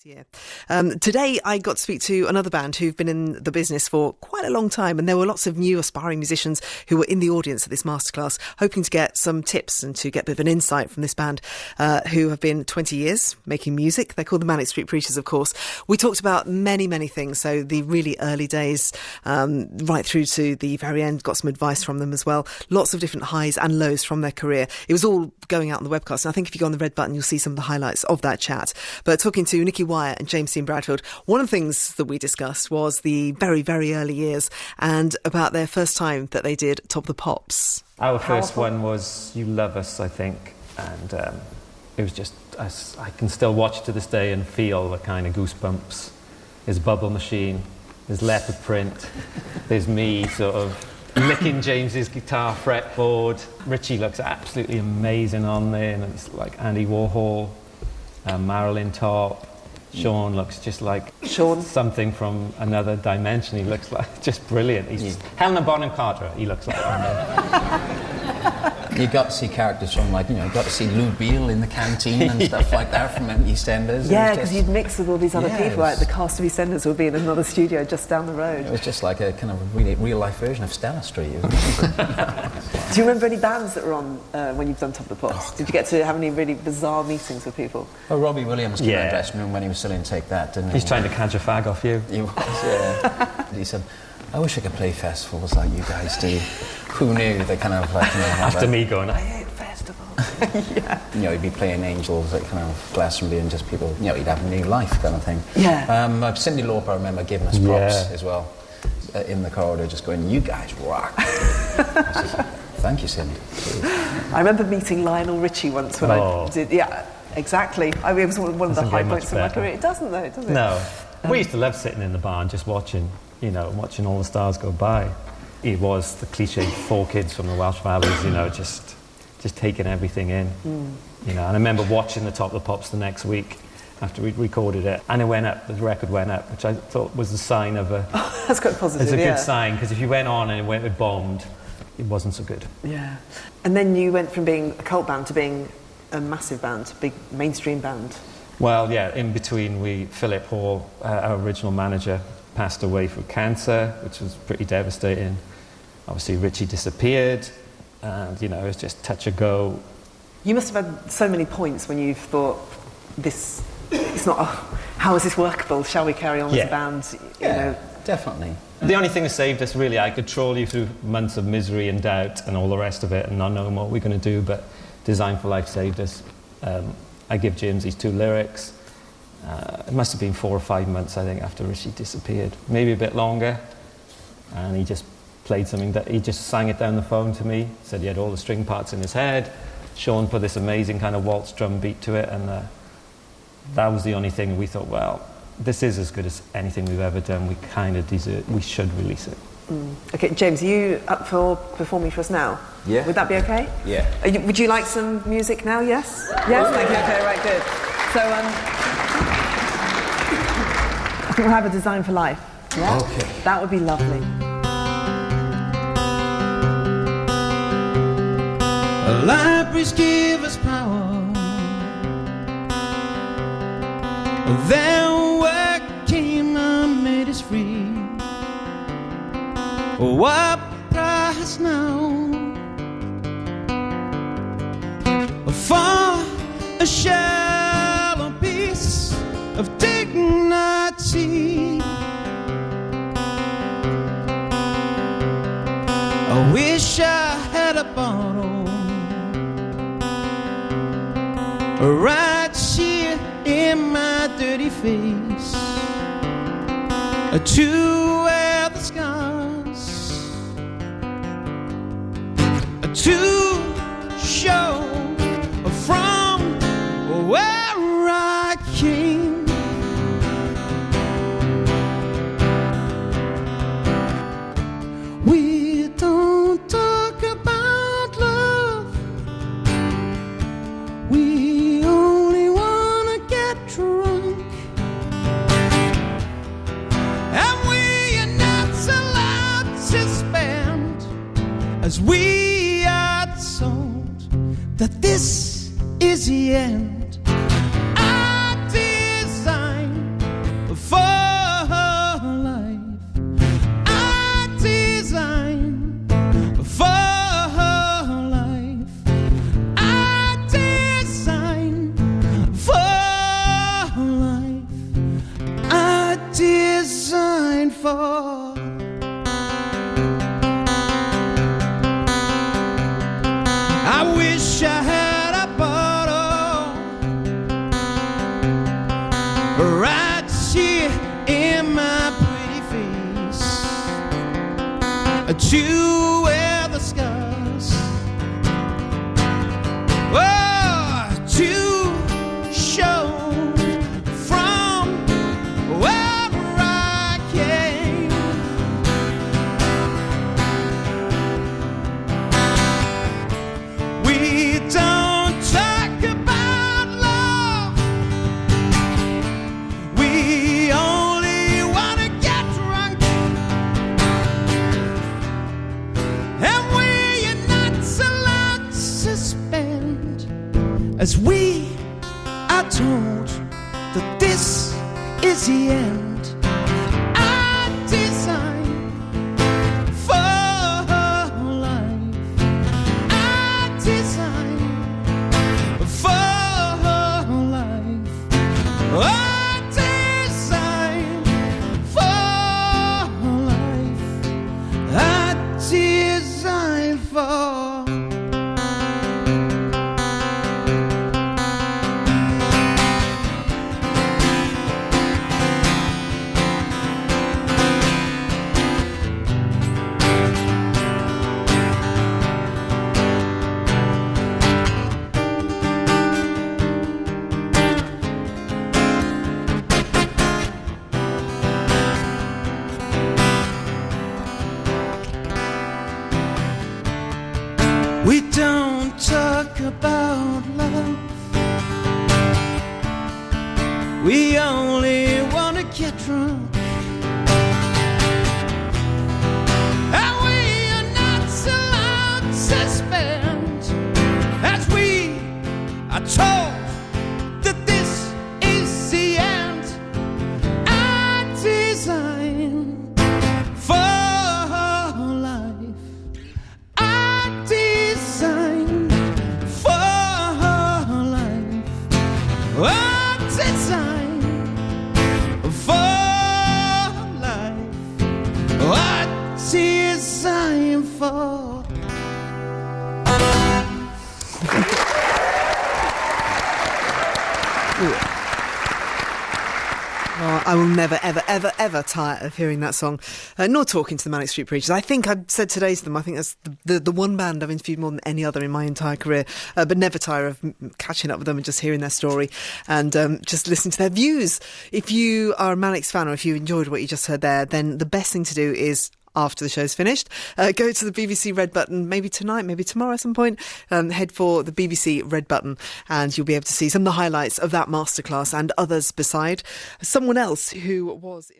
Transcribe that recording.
year. Today I got to speak to another band who've been in the business for quite a long time, and there were lots of new aspiring musicians who were in the audience at this masterclass, hoping to get some tips and to get a bit of an insight from this band who have been 20 years making music. They're called the Manic Street Preachers, of course. We talked about many things, so the really early days right through to the very end, got some advice from them as well. Lots of different highs and lows from their career. It was all going out on the webcast, and I think if you go on the red button you'll see some of the highlights of that chat. But talking to Nicky and James Bradfield, one of the things that we discussed was the very early years and about their first time that they did Top of the Pops. Our first one was You Love Us, I think, and it was just, I can still watch to this day and feel the kind of goosebumps. There's Bubble Machine, there's Leopard Print, there's me sort of licking James's guitar fretboard. Richey looks absolutely amazing on there, and it's like Andy Warhol, Marilyn Top. Sean looks just like something from another dimension. He looks like just brilliant. He's Helena Bonham Carter, he looks like one day. You got to see characters from, like, you know, got to see Lou Beale in the canteen and stuff like that from EastEnders. Yeah, because you'd mix with all these other people, right? The cast of EastEnders would be in another studio just down the road. It was just like a kind of really real-life version of Stella Street. Do you remember any bands that were on when you've done Top of the Pops? Did you get to have any really bizarre meetings with people? Oh, Robbie Williams came in the dressing room when he was still in Take That, didn't he? He's trying to catch a fag off you. He was, yeah. He said, I wish I could play festivals like you guys do. Who knew? They kind of like, you know, after me going, I hate festivals. Yeah. You know, he'd be playing Angels at kind of Glastonbury, and just people, you know, he'd have a new life kind of thing. Yeah. Cyndi Lauper, I remember giving us props as well in the corridor, just going, you guys rock. Thank you, Cyndi. Please. I remember meeting Lionel Richie once when I did. Yeah, exactly. I mean, it was one of the high points of my career. It doesn't, though, does it? No. We used to love sitting in the bar and just watching, you know, watching all the stars go by. It was the cliche 4 kids from the Welsh Valleys, you know, just taking everything in. You know, and I remember watching the Top of the Pops the next week after we'd recorded it, and it went up, the record went up, which I thought was a sign of a... That's quite positive, It's a good sign, because if you went on and it bombed, it wasn't so good. Yeah. And then you went from being a cult band to being a massive band, a big mainstream band. Well, yeah, in between, Philip Hall, our original manager, passed away from cancer, which was pretty devastating. Obviously, Richey disappeared, and, you know, it was just touch and go. You must have had so many points when you've thought, this, it's not, how is this workable? Shall we carry on as a band? You know? Definitely. The only thing that saved us, really, I could troll you through months of misery and doubt and all the rest of it and not knowing what we're going to do, but Design for Life saved us. I give James these 2 lyrics. It must have been 4 or 5 months, I think, after Richey disappeared. Maybe a bit longer. And he just played something that he just sang it down the phone to me. Said he had all the string parts in his head. Sean put this amazing kind of waltz drum beat to it, and that was the only thing we thought, well, this is as good as anything we've ever done. We kind of deserve, we should release it. Okay, James, are you up for performing for us now? Yeah. Would that be okay? Yeah. Would you like some music now? Yes? Yes? Thank you. Okay, right, good. So, I think we'll have a Design for Life. Yeah? Okay. That would be lovely. Libraries give us power. Their work came and made us free. What price now for a shallow piece of dignity? I wish I had a bottle right here in my dirty face to wear the scars, to show from where I came. We don't talk about love, we only wanna get drunk, and we are not allowed to spend as we are told that this is the end. I design for. I wish I had a bottle right here in my pretty face to wear the scars, oh, to show from where I came. We don't talk about love, we only want to get drunk, and we're not allowed to spend, as we are told that this is the end. I design for life, I design for life, I design for life, I design for. We don't talk about love, we only want to get drunk, and we are not allowed to spend, as we are told that this is the end. I design for life, I design for life, I design for life, I design for. Oh, I will never, ever, ever, ever tire of hearing that song, nor talking to the Manic Street Preachers. I think I've said today to them, I think that's the one band I've interviewed more than any other in my entire career, but never tire of catching up with them and just hearing their story and just listening to their views. If you are a Manics fan, or if you enjoyed what you just heard there, then the best thing to do is, after the show's finished, go to the BBC Red Button, maybe tonight, maybe tomorrow at some point, head for the BBC Red Button, and you'll be able to see some of the highlights of that masterclass and others beside. Someone else who was